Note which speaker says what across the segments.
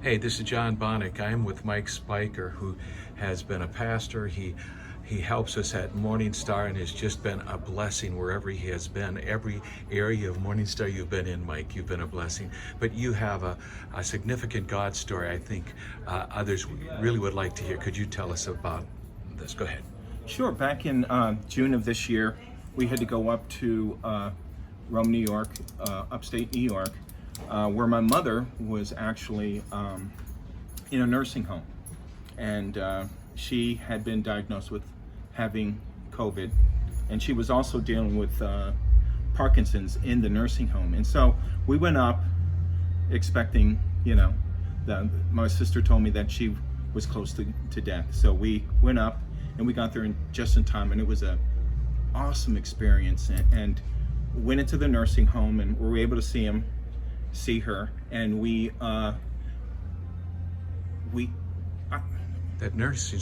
Speaker 1: Hey, this is John Bonick. I'm with Mike Spiker, who has been a pastor. He helps us at Morning Star and has just been a blessing wherever he has been. Every area of Morning Star you've been in, Mike, you've been a blessing. But you have a significant God story I think others really would like to hear. Could you tell us about this? Go ahead.
Speaker 2: Sure. Back in June of this year, we had to go up to Rome, New York, upstate New York, where my mother was actually in a nursing home. And she had been diagnosed with having COVID, and she was also dealing with Parkinson's in the nursing home. And so we went up expecting, my sister told me that she was close to death. So we went up and we got there just in time, and it was an awesome experience. And went into the nursing home and we were able to see her, and
Speaker 1: That nursing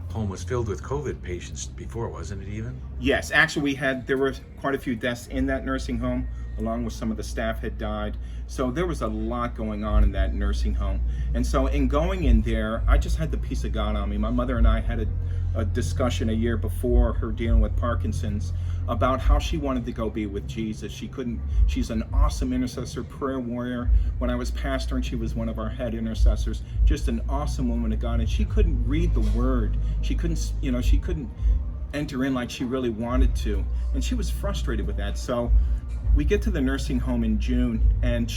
Speaker 1: home was filled with COVID patients before, wasn't it even?
Speaker 2: Yes, actually there were quite a few deaths in that nursing home, along with some of the staff had died. So there was a lot going on in that nursing home. And so in going in there, I just had the peace of God on me. My mother and I had a discussion a year before, her dealing with Parkinson's, about how she wanted to go be with Jesus. She's an awesome intercessor, prayer warrior. When I was pastoring, she was one of our head intercessors, just an awesome woman of God. And she couldn't read the word. She couldn't enter in like she really wanted to. And she was frustrated with that. So we get to the nursing home in June, and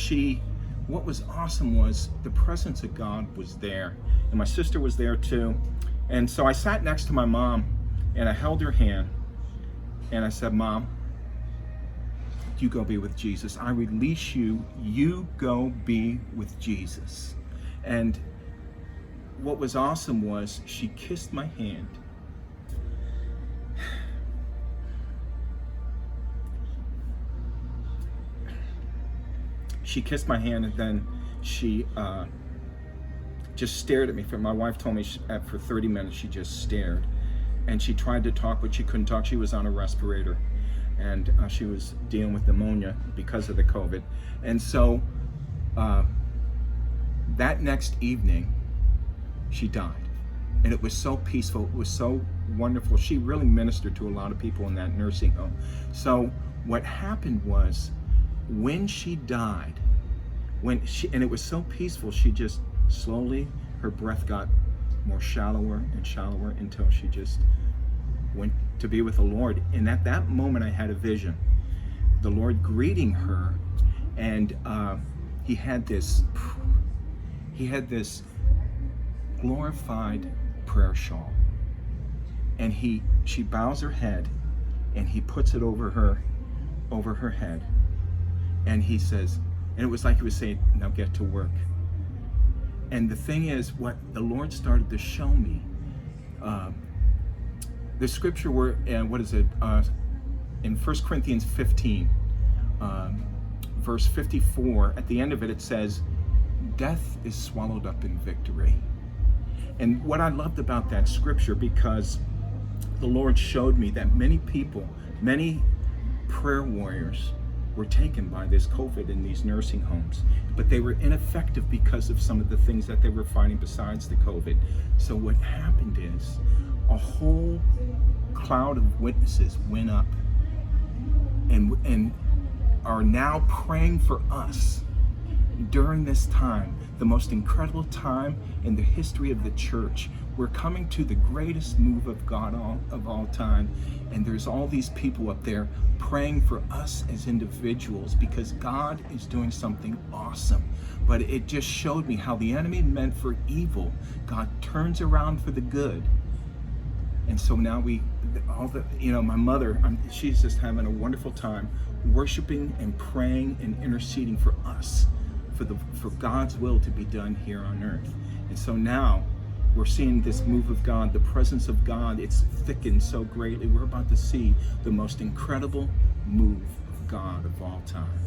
Speaker 2: what was awesome was the presence of God was there. And my sister was there too. And so I sat next to my mom and I held her hand and I said, "Mom, you go be with Jesus. I release you. You go be with Jesus." And what was awesome was she kissed my hand. She kissed my hand, and then she just stared at me. My wife told me for 30 minutes she just stared. And she tried to talk, but she couldn't talk. She was on a respirator, and she was dealing with pneumonia because of the COVID. And so that next evening, she died. And it was so peaceful. It was so wonderful. She really ministered to a lot of people in that nursing home. So what happened was, when she died, and it was so peaceful, she just slowly, her breath got more shallower and shallower until she just went to be with the Lord. And at that moment I had a vision, the Lord greeting her, and he had this glorified prayer shawl, and she bows her head and he puts it over her head, and he says, and it was like he was saying, "Now get to work." And the thing is, what the Lord started to show me, the scripture in 1 Corinthians 15, verse 54, at the end of it, it says, "Death is swallowed up in victory." And what I loved about that scripture, because the Lord showed me that many people, many prayer warriors, were taken by this COVID in these nursing homes, but they were ineffective because of some of the things that they were fighting besides the COVID. So what happened is, a whole cloud of witnesses went up and are now praying for us during this time, the most incredible time in the history of the church. We're coming to the greatest move of God of all time, and there's all these people up there praying for us as individuals, because God is doing something awesome. But it just showed me how the enemy meant for evil, God turns around for the good. And so now my mother, she's just having a wonderful time worshiping and praying and interceding for us, for God's will to be done here on earth. And so now we're seeing this move of God, the presence of God. It's thickened so greatly. We're about to see the most incredible move of God of all time.